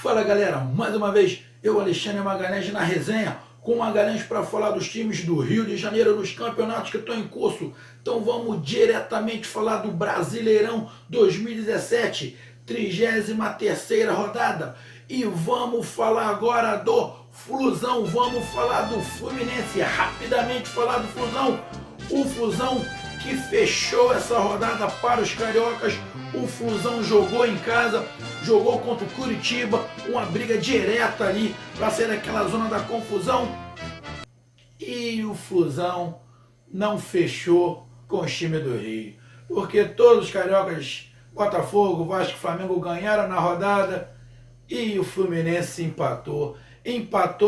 Fala galera, mais uma vez eu, Alexandre Magalhães, na resenha com Magalhães para falar dos times do Rio de Janeiro nos campeonatos que estão em curso. Então vamos diretamente falar do Brasileirão 2017, 33ª rodada. E vamos falar agora do Flusão, vamos falar do Fluminense, rapidamente falar do Flusão. O Flusão que fechou essa rodada para os cariocas. O Flusão jogou em casa, jogou contra o Curitiba, uma briga direta ali para sair daquela zona da confusão. E o Flusão não fechou com o time do Rio, porque todos os cariocas, Botafogo, Vasco e Flamengo ganharam na rodada e o Fluminense empatou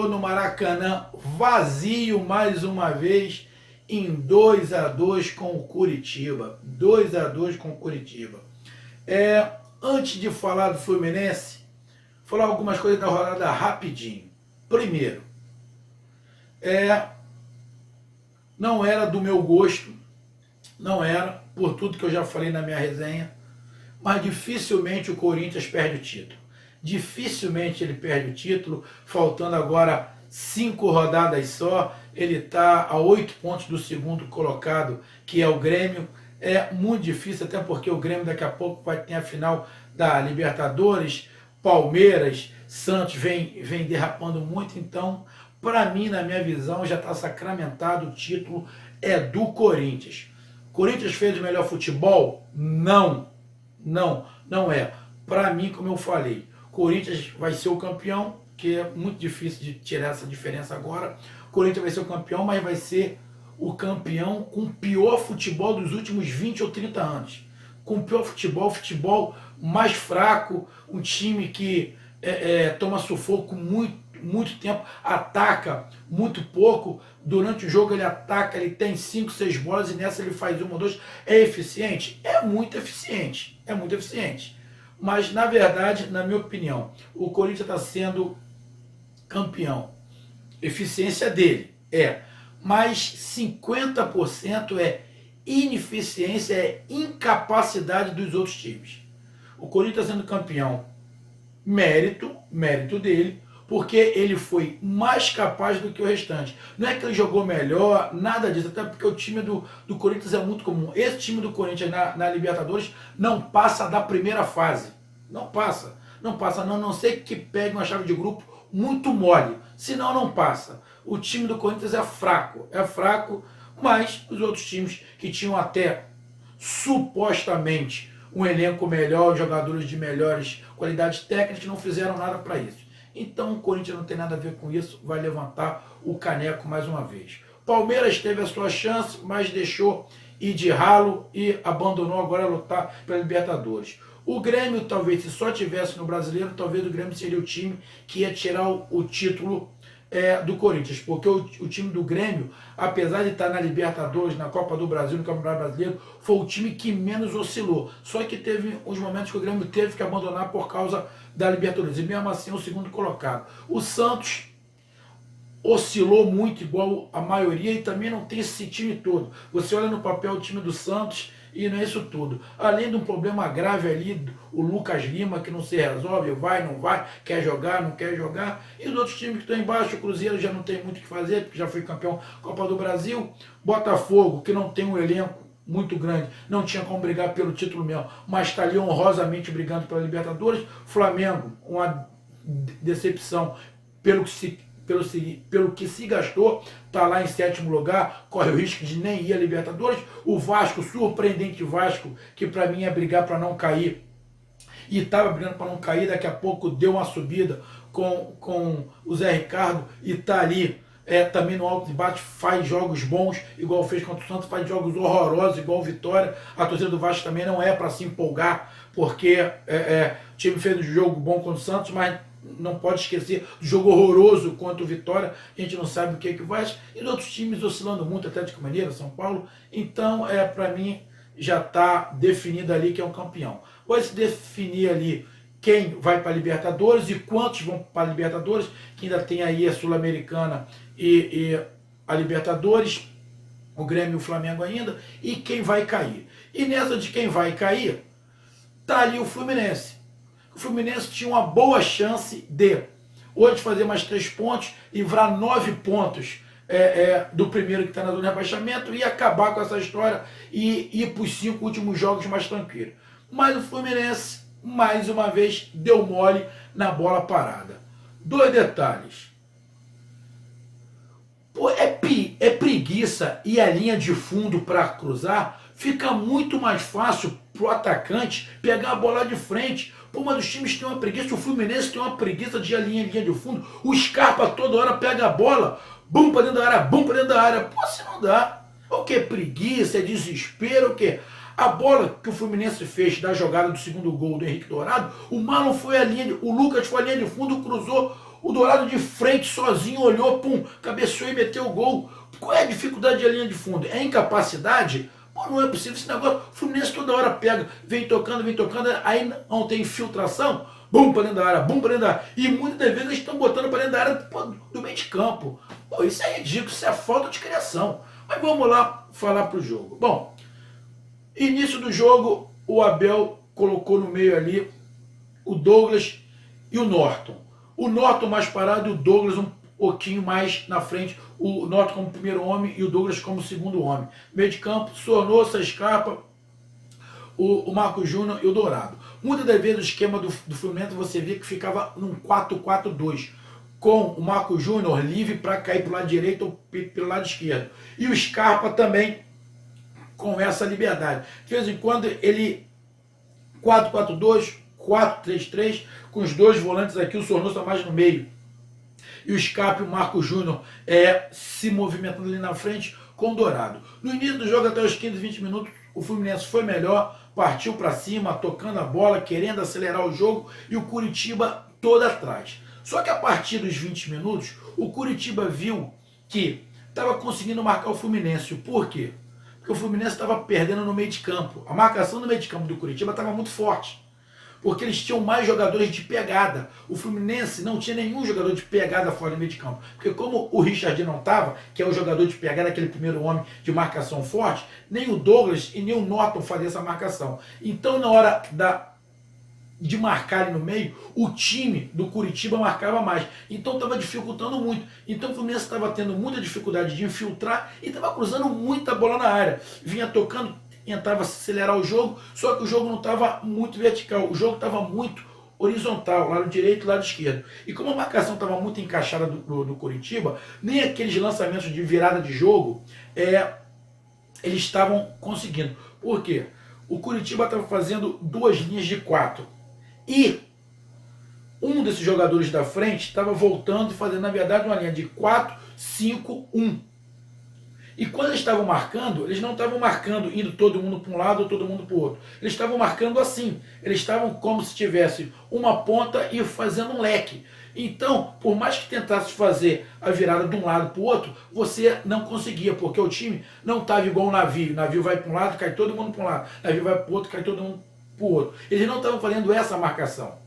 no Maracanã vazio mais uma vez em 2-2 com o Curitiba. 2-2 com o Curitiba. Antes de falar do Fluminense, falar algumas coisas da rodada rapidinho. Primeiro, não era do meu gosto, não era, por tudo que eu já falei na minha resenha, mas dificilmente o Corinthians perde o título. Dificilmente ele perde o título, faltando agora 5 rodadas só. Ele está a 8 pontos do segundo colocado, que é o Grêmio. É muito difícil, até porque o Grêmio daqui a pouco vai ter a final da Libertadores. Palmeiras, Santos vem derrapando muito. Então, para mim, na minha visão, já está sacramentado, o título é do Corinthians. Corinthians fez o melhor futebol? Não é. Para mim, como eu falei, Corinthians vai ser o campeão, que é muito difícil de tirar essa diferença agora. Corinthians vai ser o campeão, mas vai ser o campeão com o pior futebol dos últimos 20 ou 30 anos. Com o pior futebol mais fraco, um time que toma sufoco muito tempo, ataca muito pouco. Durante o jogo ele ataca, ele tem 5, 6 bolas e nessa ele faz 1 ou 2. É eficiente? É muito eficiente. É muito eficiente. Mas, na verdade, na minha opinião, o Corinthians está sendo campeão. Eficiência dele, mas 50% é ineficiência, é incapacidade dos outros times. O Corinthians sendo campeão, mérito dele, porque ele foi mais capaz do que o restante. Não é que ele jogou melhor, nada disso, até porque o time do Corinthians é muito comum. Esse time do Corinthians na Libertadores não passa da primeira fase. Não passa, a não ser que pegue uma chave de grupo muito mole, senão não passa. O time do Corinthians é fraco, mas os outros times que tinham até supostamente um elenco melhor, jogadores de melhores qualidades técnicas, não fizeram nada para isso. Então o Corinthians não tem nada a ver com isso, vai levantar o caneco mais uma vez. Palmeiras teve a sua chance, mas deixou ir de ralo e abandonou agora a lutar pela Libertadores. O Grêmio, talvez, se só tivesse no Brasileiro, talvez o Grêmio seria o time que ia tirar o título do Corinthians, porque o time do Grêmio, apesar de estar na Libertadores, na Copa do Brasil, no Campeonato Brasileiro, foi o time que menos oscilou. Só que teve uns momentos que o Grêmio teve que abandonar por causa da Libertadores, e mesmo assim é o segundo colocado. O Santos oscilou muito, igual a maioria, e também não tem esse time todo. Você olha no papel o time do Santos e não é isso tudo. Além de um problema grave ali, o Lucas Lima, que não se resolve, vai, não vai, quer jogar, não quer jogar. E os outros times que estão embaixo, o Cruzeiro já não tem muito o que fazer, porque já foi campeão Copa do Brasil. Botafogo, que não tem um elenco muito grande, não tinha como brigar pelo título mesmo, mas está ali honrosamente brigando pela Libertadores. Flamengo, uma decepção pelo que se gastou, está lá em 7º lugar, corre o risco de nem ir a Libertadores. O Vasco, surpreendente Vasco, que para mim é brigar para não cair, e estava brigando para não cair, daqui a pouco deu uma subida com o Zé Ricardo e está ali também no alto debate, faz jogos bons, igual fez contra o Santos, faz jogos horrorosos, igual o Vitória. A torcida do Vasco também não é para se empolgar, porque o time fez um jogo bom contra o Santos, mas não pode esquecer do jogo horroroso contra o Vitória. A gente não sabe o que vai. E os outros times oscilando muito, Atlético Mineiro, São Paulo. Então, para mim, já está definido ali que é um campeão. Vai se definir ali quem vai para a Libertadores e quantos vão para a Libertadores, que ainda tem aí a Sul-Americana e a Libertadores, o Grêmio e o Flamengo ainda, e quem vai cair. E nessa de quem vai cair, tá ali o Fluminense. o Fluminense tinha uma boa chance de hoje fazer mais 3 pontos, livrar 9 pontos do primeiro que está na zona de rebaixamento e acabar com essa história e ir para os 5 últimos jogos mais tranquilo. Mas o Fluminense, mais uma vez, deu mole na bola parada. 2 detalhes. Pô, é preguiça e a linha de fundo para cruzar, fica muito mais fácil pro atacante pegar a bola de frente. Pô, mas os times têm uma preguiça, o Fluminense tem uma preguiça de linha de fundo, o Scarpa toda hora pega a bola, bum pra dentro da área, bum pra dentro da área. Pô, se não dá. O que? Preguiça, é desespero, o que? A bola que o Fluminense fez da jogada do segundo gol do Henrique Dourado, o Marlon foi a linha, o Lucas foi a linha de fundo, cruzou, o Dourado de frente, sozinho, olhou, pum, cabeceou e meteu o gol. Qual é a dificuldade da linha de fundo? É incapacidade? Pô, não é possível esse negócio. O Fluminense toda hora pega, vem tocando, aí não tem infiltração, bum pra dentro da área, bum pra dentro da área. E muitas das vezes eles estão botando pra dentro da área, pô, do meio de campo. Pô, isso é ridículo, isso é falta de criação. Mas vamos lá falar pro jogo. Bom, início do jogo, o Abel colocou no meio ali o Douglas e o Norton. O Norton mais parado e o Douglas um pouquinho mais na frente. O Norton como primeiro homem e o Douglas como segundo homem. Meio de campo, Sornosa, Scarpa, o Marcos Júnior e o Dourado. Muitas das vezes o esquema do Fluminense você via que ficava num 4-4-2, com o Marcos Júnior livre para cair para o lado direito ou pelo lado esquerdo. E o Scarpa também com essa liberdade. De vez em quando ele 4-4-2, 4-3-3, com os 2 volantes aqui, o Sornosa mais no meio. E o Scarpa e o Marcos Júnior se movimentando ali na frente com o Dourado. No início do jogo, até os 15, 20 minutos, o Fluminense foi melhor, partiu para cima, tocando a bola, querendo acelerar o jogo, e o Curitiba todo atrás. Só que a partir dos 20 minutos, o Curitiba viu que estava conseguindo marcar o Fluminense. Por quê? Porque o Fluminense estava perdendo no meio de campo. A marcação no meio de campo do Curitiba estava muito forte, porque eles tinham mais jogadores de pegada. O Fluminense não tinha nenhum jogador de pegada fora do meio de campo. Porque como o Richard não estava, que é o jogador de pegada, aquele primeiro homem de marcação forte, nem o Douglas e nem o Norton faziam essa marcação. Então, na hora de marcar ali no meio, o time do Curitiba marcava mais. Então estava dificultando muito. Então o Fluminense estava tendo muita dificuldade de infiltrar e estava cruzando muita bola na área. Vinha tocando, tentava acelerar o jogo, só que o jogo não estava muito vertical, o jogo estava muito horizontal, lado direito e lado esquerdo. E como a marcação estava muito encaixada do Curitiba, nem aqueles lançamentos de virada de jogo eles estavam conseguindo. Por quê? O Curitiba estava fazendo 2 linhas de 4. E um desses jogadores da frente estava voltando e fazendo, na verdade, uma linha de 4-5-1. E quando eles estavam marcando, eles não estavam marcando indo todo mundo para um lado ou todo mundo para o outro. Eles estavam marcando assim. Eles estavam como se tivesse uma ponta e fazendo um leque. Então, por mais que tentasse fazer a virada de um lado para o outro, você não conseguia, porque o time não estava igual o navio. O navio vai para um lado, cai todo mundo para um lado. O navio vai para o outro, cai todo mundo para o outro. Eles não estavam fazendo essa marcação.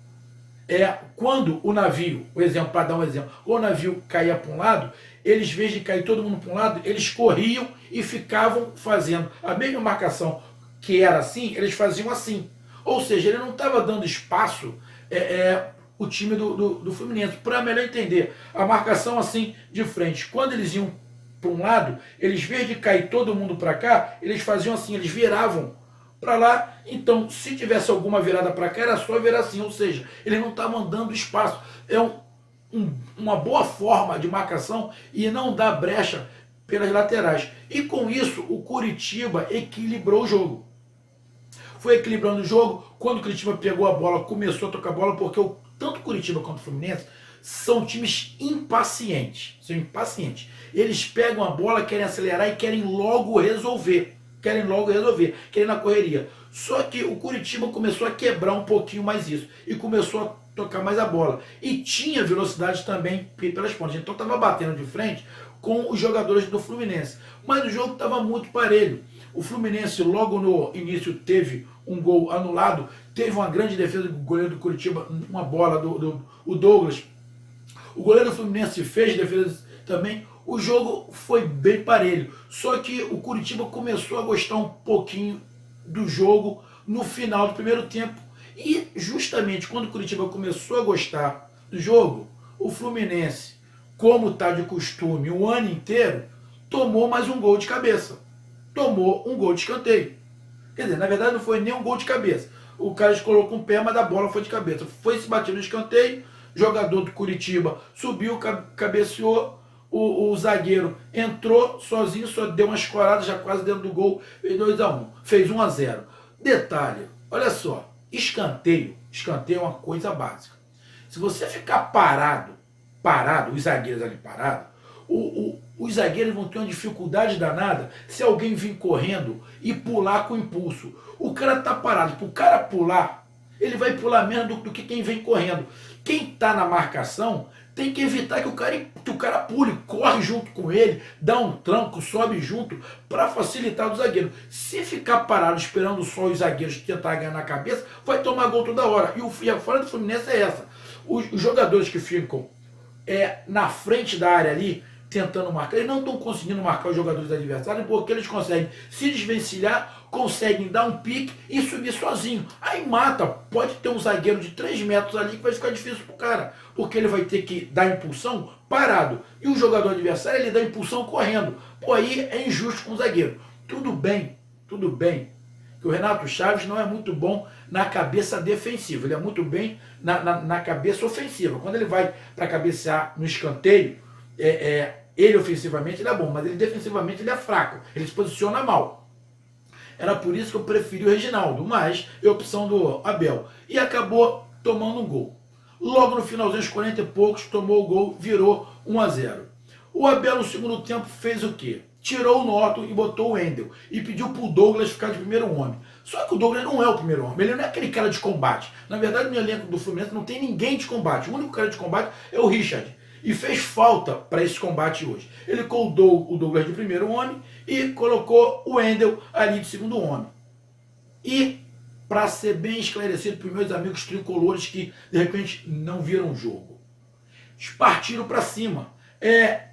Quando o navio, por exemplo, para dar um exemplo, o navio caía para um lado, eles, em vez de cair todo mundo para um lado, eles corriam e ficavam fazendo a mesma marcação que era assim, eles faziam assim. Ou seja, ele não estava dando espaço o time do Fluminense. Para melhor entender, a marcação assim de frente, quando eles iam para um lado, eles, em vez de cair todo mundo para cá, eles faziam assim, eles viravam para lá. Então, se tivesse alguma virada para cá, era só virar assim, ou seja, eles não estavam dando espaço. É uma boa forma de marcação e não dá brecha pelas laterais. E com isso, o Curitiba equilibrou o jogo. Foi equilibrando o jogo. Quando o Curitiba pegou a bola, começou a tocar a bola, porque tanto o Curitiba quanto o Fluminense são times impacientes. São impacientes. Eles pegam a bola, querem acelerar e querem logo resolver. Querem na correria. Só que o Curitiba começou a quebrar um pouquinho mais isso. E começou a tocar mais a bola. E tinha velocidade também pelas pontas. Então estava batendo de frente com os jogadores do Fluminense. Mas o jogo estava muito parelho. O Fluminense logo no início teve um gol anulado. Teve uma grande defesa do goleiro do Curitiba, uma bola do Douglas. O goleiro do Fluminense fez defesa também. O jogo foi bem parelho. Só que o Curitiba começou a gostar um pouquinho do jogo no final do primeiro tempo E justamente quando o Curitiba começou a gostar do jogo, o Fluminense, como está de costume o ano inteiro, tomou mais um gol de cabeça. Tomou um gol de escanteio. Quer dizer, na verdade não foi nem um gol de cabeça. O cara colocou um pé, mas a bola foi de cabeça. Foi se bater no escanteio, jogador do Curitiba subiu, cabeceou, o zagueiro entrou sozinho, só deu uma escorada, já quase dentro do gol, fez 2-1, fez 1-0. Detalhe, olha só, escanteio é uma coisa básica. Se você ficar parado, os zagueiros ali parados, os zagueiros vão ter uma dificuldade danada se alguém vir correndo e pular com impulso. O cara tá parado, para o cara pular, ele vai pular menos do que quem vem correndo. Quem está na marcação tem que evitar que o cara pule, corre junto com ele, dá um tranco, sobe junto, para facilitar o zagueiro. Se ficar parado esperando só os zagueiros tentar ganhar na cabeça, vai tomar gol toda hora. E a falha do Fluminense é essa. Os jogadores que ficam na frente da área ali, tentando marcar, eles não estão conseguindo marcar os jogadores adversários porque eles conseguem se desvencilhar, conseguem dar um pique e subir sozinho. Aí mata, pode ter um zagueiro de 3 metros ali que vai ficar difícil pro cara, porque ele vai ter que dar impulsão parado. E o jogador adversário, ele dá impulsão correndo. Pô, aí é injusto com o zagueiro. Tudo bem que o Renato Chaves não é muito bom na cabeça defensiva, ele é muito bem na cabeça ofensiva. Quando ele vai para cabecear no escanteio, ele ofensivamente ele é bom, mas ele defensivamente ele é fraco, ele se posiciona mal. Era por isso que eu preferi o Reginaldo, mas é a opção do Abel. E acabou tomando um gol. Logo no finalzinho, aos 40 e poucos, tomou o gol, virou 1-0. O Abel no segundo tempo fez o quê? Tirou o Norton e botou o Wendel. E pediu pro Douglas ficar de primeiro homem. Só que o Douglas não é o primeiro homem. Ele não é aquele cara de combate. Na verdade, no elenco do Fluminense não tem ninguém de combate. O único cara de combate é o Richard. E fez falta para esse combate hoje. Ele colocou o Douglas de primeiro homem e colocou o Wendel ali de segundo homem. E, para ser bem esclarecido para os meus amigos tricolores que de repente não viram o jogo, eles partiram para cima.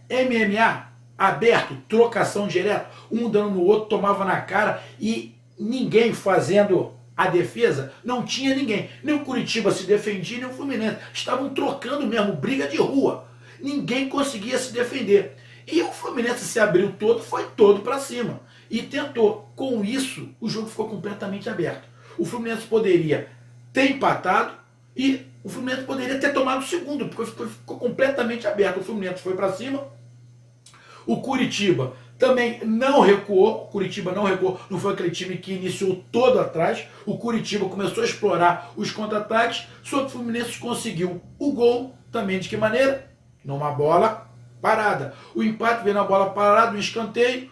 MMA aberto, trocação direta, um dando no outro, tomava na cara e ninguém fazendo a defesa, não tinha ninguém. Nem o Curitiba se defendia, nem o Fluminense. Estavam trocando mesmo, briga de rua. Ninguém conseguia se defender. E o Fluminense se abriu todo, foi todo para cima. E tentou. Com isso, o jogo ficou completamente aberto. O Fluminense poderia ter empatado e o Fluminense poderia ter tomado o segundo, porque ficou completamente aberto. O Fluminense foi para cima. O Curitiba também não recuou. O Curitiba não recuou. Não foi aquele time que iniciou todo atrás. O Curitiba começou a explorar os contra-ataques. Só que o Fluminense conseguiu o gol também de que maneira? Numa bola parada. O empate veio na bola parada, no escanteio.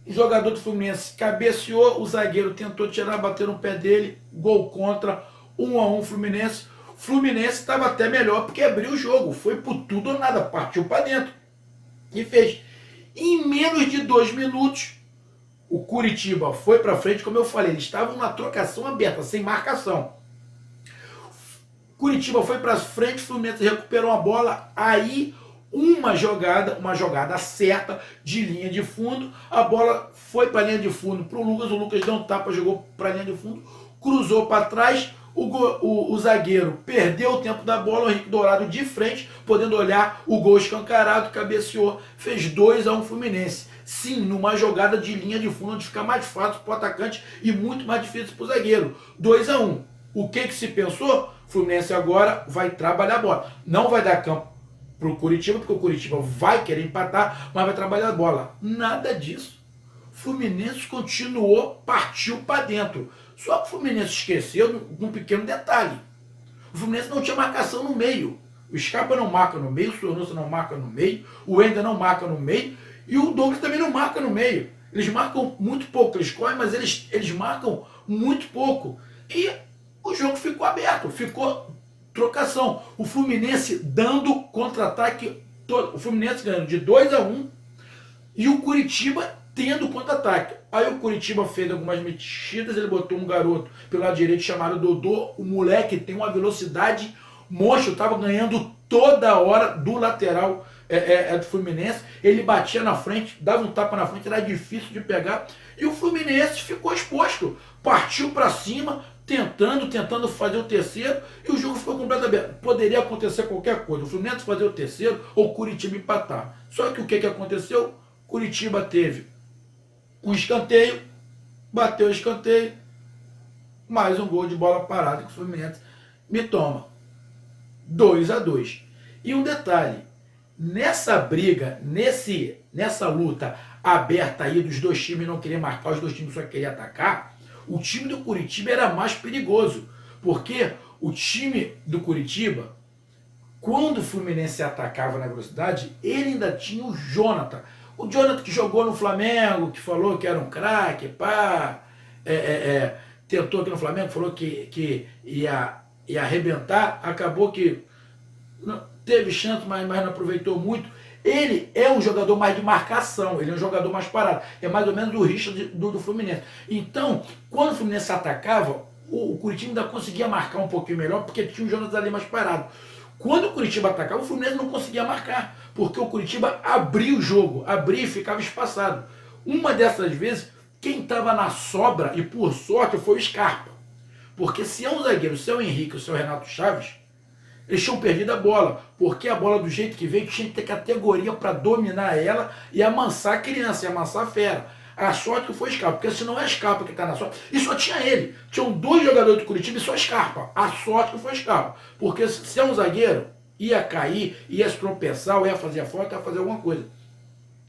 O jogador do Fluminense cabeceou, o zagueiro tentou tirar, bateu no pé dele, gol contra, 1-1 Fluminense. Fluminense estava até melhor porque abriu o jogo, foi por tudo ou nada, partiu para dentro. E fez. Em menos de 2 minutos, o Curitiba foi para frente, como eu falei, eles estavam na trocação aberta, sem marcação. Curitiba foi para frente, o Fluminense recuperou a bola, aí uma jogada certa de linha de fundo, a bola foi para a linha de fundo para o Lucas deu um tapa, jogou para a linha de fundo, cruzou para trás, o zagueiro perdeu o tempo da bola, o Henrique Dourado de frente, podendo olhar o gol escancarado, cabeceou, fez 2-1 Fluminense. Sim, numa jogada de linha de fundo, onde fica mais fácil para o atacante e muito mais difícil para o zagueiro. 2-1. O que se pensou? Fluminense agora vai trabalhar a bola. Não vai dar campo para o Curitiba, porque o Curitiba vai querer empatar, mas vai trabalhar a bola. Nada disso. Fluminense continuou, partiu para dentro. Só que o Fluminense esqueceu de um pequeno detalhe. O Fluminense não tinha marcação no meio. O Scarpa não marca no meio, o Sornosa não marca no meio, o Wender não marca no meio e o Douglas também não marca no meio. Eles marcam muito pouco, eles correm, mas eles marcam muito pouco. E o jogo ficou aberto, ficou trocação. O Fluminense dando contra-ataque, o Fluminense ganhando de 2-1 e o Curitiba tendo contra-ataque. Aí o Curitiba fez algumas mexidas, ele botou um garoto pelo lado direito chamado Dodô, o moleque tem uma velocidade monstro, estava ganhando toda hora do lateral do Fluminense, ele batia na frente, dava um tapa na frente, era difícil de pegar, e o Fluminense ficou exposto, partiu para cima, tentando fazer o terceiro, e o jogo ficou completamente aberto. Poderia acontecer qualquer coisa, o Fluminense fazer o terceiro ou o Curitiba empatar. Só que o que aconteceu? Curitiba teve um escanteio, bateu o escanteio, mais um gol de bola parada que o Fluminense me toma. 2-2. E um detalhe, nessa briga, nessa luta aberta aí dos dois times não querer marcar, os dois times só queriam atacar, o time do Curitiba era mais perigoso, porque o time do Curitiba, quando o Fluminense atacava na velocidade, ele ainda tinha o Jonathan. O Jonathan que jogou no Flamengo, que falou que era um craque, pá, tentou aqui no Flamengo, falou que ia arrebentar, acabou que não, teve chance, mas não aproveitou muito. Ele é um jogador mais de marcação, ele é um jogador mais parado. É mais ou menos o Richard do Fluminense. Então, quando o Fluminense atacava, o Curitiba ainda conseguia marcar um pouquinho melhor, porque tinha o Jonas ali mais parado. Quando o Curitiba atacava, o Fluminense não conseguia marcar, porque o Curitiba abria o jogo, abria e ficava espaçado. Uma dessas vezes, quem estava na sobra, e por sorte, foi o Scarpa. Porque se é um zagueiro, se é o Henrique ou se é o Renato Chaves, eles tinham perdido a bola, porque a bola do jeito que veio tinha que ter categoria para dominar ela e amansar a criança, e amansar a fera. A sorte que foi Scarpa, porque se não é Scarpa que está na sorte, e só tinha ele. Tinham dois jogadores do Curitiba e só Scarpa. A sorte que foi Scarpa, porque se é um zagueiro, ia cair, ia se tropeçar, ou ia fazer a falta, ia fazer alguma coisa.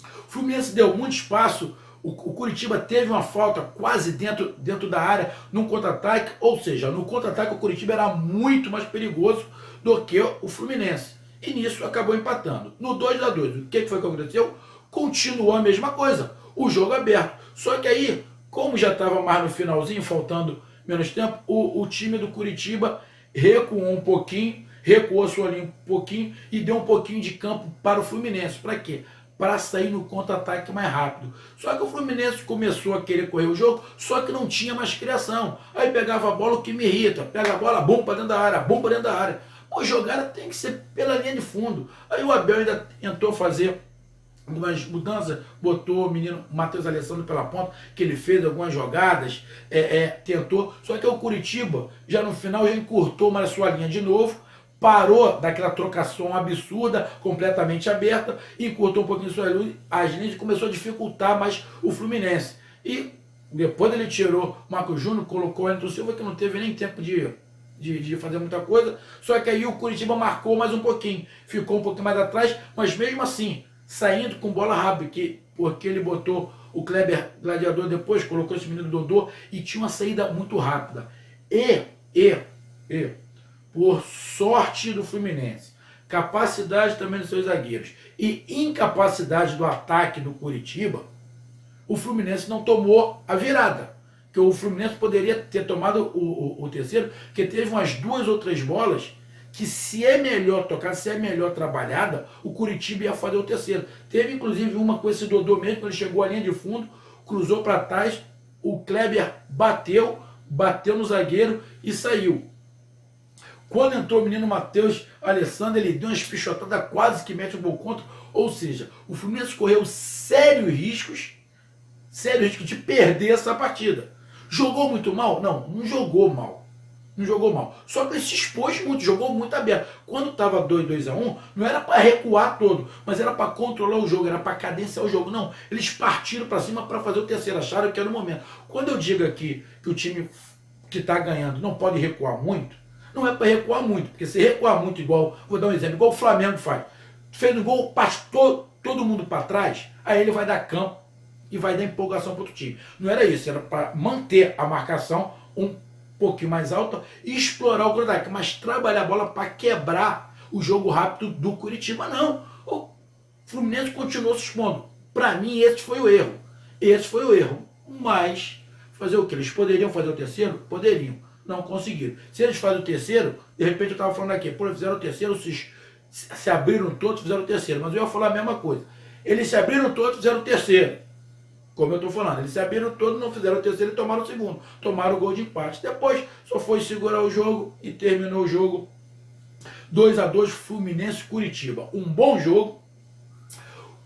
O Fluminense deu muito espaço, o Curitiba teve uma falta quase dentro da área, num contra-ataque, ou seja, no contra-ataque o Curitiba era muito mais perigoso do que o Fluminense. E nisso acabou empatando. No 2-2, o que foi que aconteceu? Continuou a mesma coisa, o jogo aberto. Só que aí, como já estava mais no finalzinho, faltando menos tempo, o time do Curitiba recuou um pouquinho, recuou a sua linha um pouquinho e deu um pouquinho de campo para o Fluminense. Para quê? Para sair no contra-ataque mais rápido. Só que o Fluminense começou a querer correr o jogo, só que não tinha mais criação. Aí pegava a bola, o que me irrita, pega a bola, bom para dentro da área, bom para dentro da área. A jogada tem que ser pela linha de fundo. Aí o Abel ainda tentou fazer algumas mudanças, botou o menino Matheus Alessandro pela ponta, que ele fez algumas jogadas, tentou, só que o Curitiba, já no final, já encurtou mais a sua linha de novo, parou daquela trocação absurda, completamente aberta, encurtou um pouquinho as linhas e começou a dificultar mais o Fluminense. E depois ele tirou o Marcos Júnior, colocou o Wellington Silva, que não teve nem tempo de fazer muita coisa, só que aí o Curitiba marcou mais um pouquinho, ficou um pouquinho mais atrás, mas mesmo assim, saindo com bola rápida, porque ele botou o Kleber Gladiador depois, colocou esse menino Dodô, e tinha uma saída muito rápida. Por sorte do Fluminense, capacidade também dos seus zagueiros e incapacidade do ataque do Curitiba, o Fluminense não tomou a virada. Que o Fluminense poderia ter tomado o terceiro, que teve umas 2 ou 3 bolas que, se é melhor tocada, se é melhor trabalhada, o Curitiba ia fazer o terceiro. Teve inclusive uma com esse Dodô mesmo, quando ele chegou à linha de fundo, cruzou para trás, o Kleber bateu no zagueiro e saiu. Quando entrou o menino Matheus Alessandro, ele deu uma espichotada, quase que mete o gol contra. Ou seja, o Fluminense correu sérios riscos de perder essa partida. Jogou muito mal? Não jogou mal. Não jogou mal. Só que ele se expôs muito, jogou muito aberto. Quando estava 2-1, não era para recuar todo, mas era para controlar o jogo, era para cadenciar o jogo. Não, eles partiram para cima para fazer o terceiro, acharam que era o momento. Quando eu digo aqui que o time que está ganhando não pode recuar muito, não é para recuar muito, porque se recuar muito igual, vou dar um exemplo, igual o Flamengo faz. Fez um gol, pastou todo mundo para trás, aí ele vai dar campo e vai dar empolgação para outro time. Não era isso, era para manter a marcação um pouquinho mais alta e explorar o contra-ataque, mas trabalhar a bola para quebrar o jogo rápido do Curitiba. Não, o Fluminense continuou se expondo. Para mim, esse foi o erro. Mas, fazer o que? Eles poderiam fazer o terceiro? Poderiam. Não conseguiram. Se eles fazem o terceiro, de repente eu estava falando aqui, pô, fizeram o terceiro, se abriram todos, fizeram o terceiro. Mas eu ia falar a mesma coisa. Eles se abriram todos, fizeram o terceiro. Como eu estou falando, eles se abriram todos, não fizeram o terceiro e tomaram o segundo. Tomaram o gol de empate. Depois só foi segurar o jogo e terminou o jogo 2-2 Fluminense Curitiba. Um bom jogo.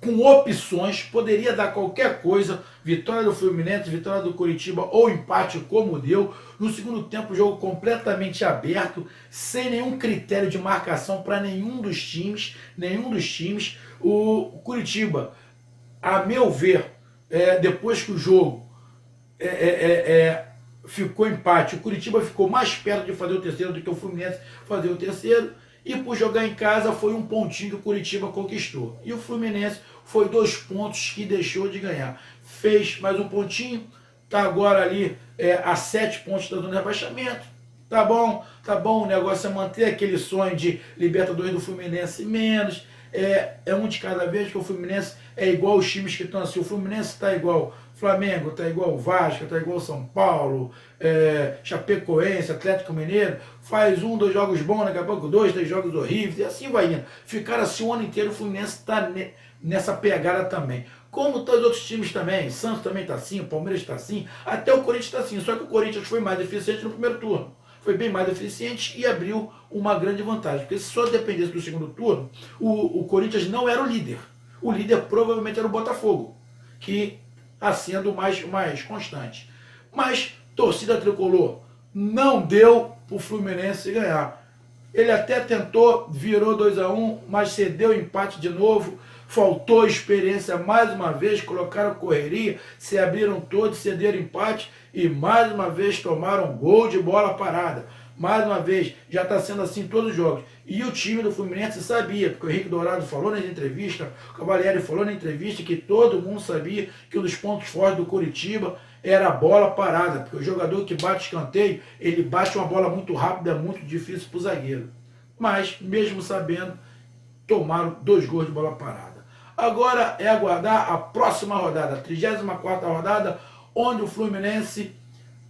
com opções, poderia dar qualquer coisa, vitória do Fluminense, vitória do Coritiba ou empate como deu. No segundo tempo, o jogo completamente aberto, sem nenhum critério de marcação para nenhum dos times. O Coritiba, a meu ver, depois que o jogo ficou empate, o Coritiba ficou mais perto de fazer o terceiro do que o Fluminense fazer o terceiro, e por jogar em casa foi um pontinho que o Coritiba conquistou. E o Fluminense foi 2 pontos que deixou de ganhar. Fez mais um pontinho, está agora ali a 7 pontos da zona de rebaixamento. Tá bom, o negócio é manter aquele sonho de Libertadores do Fluminense menos. É um de cada vez, que o Fluminense é igual os times que estão assim. O Fluminense está igual Flamengo, está igual Vasco, está igual São Paulo, Chapecoense, Atlético Mineiro. Faz 1, 2 jogos bons, daqui a pouco 2, 3 jogos horríveis, e assim vai indo. Ficar assim o ano inteiro, o Fluminense está nessa pegada também. Como todos os outros times também, Santos também está assim, o Palmeiras está assim, até o Corinthians está assim. Só que o Corinthians foi mais eficiente no primeiro turno. Foi bem mais eficiente e abriu uma grande vantagem. Porque se só dependesse do segundo turno, o Corinthians não era o líder. O líder provavelmente era o Botafogo, que está sendo o mais constante. Mas torcida tricolor não deu para o Fluminense ganhar. Ele até tentou, virou 2-1, mas cedeu o empate de novo. Faltou experiência mais uma vez, colocaram correria, se abriram todos, cederam empate e mais uma vez tomaram gol de bola parada. Mais uma vez, já está sendo assim em todos os jogos. E o time do Fluminense sabia, porque o Henrique Dourado falou na entrevista, o Cavalieri falou na entrevista que todo mundo sabia que um dos pontos fortes do Coritiba era a bola parada, porque o jogador que bate escanteio, ele bate uma bola muito rápida, é muito difícil para o zagueiro. Mas, mesmo sabendo, tomaram 2 gols de bola parada. Agora é aguardar a próxima rodada, a 34ª rodada, onde o Fluminense,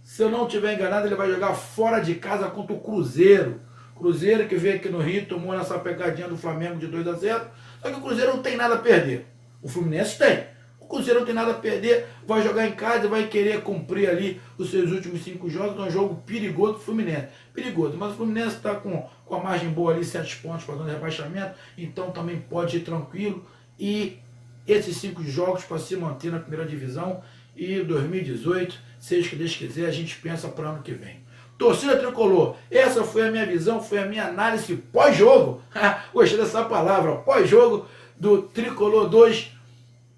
se eu não estiver enganado, ele vai jogar fora de casa contra o Cruzeiro. Cruzeiro que veio aqui no Rio, tomou nessa pegadinha do Flamengo de 2-0. Só que o Cruzeiro não tem nada a perder. O Fluminense tem. O Cruzeiro não tem nada a perder, vai jogar em casa e vai querer cumprir ali os seus últimos 5 jogos. Então é um jogo perigoso do Fluminense. Perigoso, mas o Fluminense está com a margem boa ali, 7 pontos para o rebaixamento, então também pode ir tranquilo. E esses 5 jogos para se manter na primeira divisão, e 2018, seja o que Deus quiser, a gente pensa para o ano que vem. Torcida tricolor, essa foi a minha visão, foi a minha análise pós-jogo. Gostei dessa palavra, pós-jogo do Tricolor 2,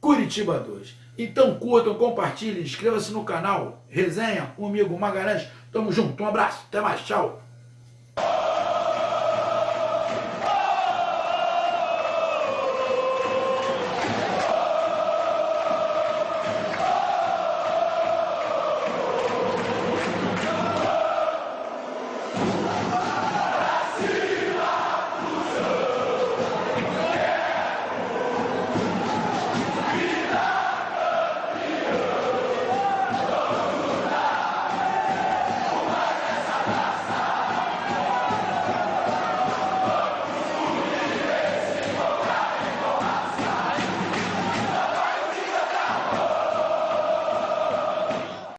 Coritiba 2. Então curtam, compartilhem, inscreva-se no canal, resenha comigo, Magalhães. Tamo junto, um abraço, até mais, tchau.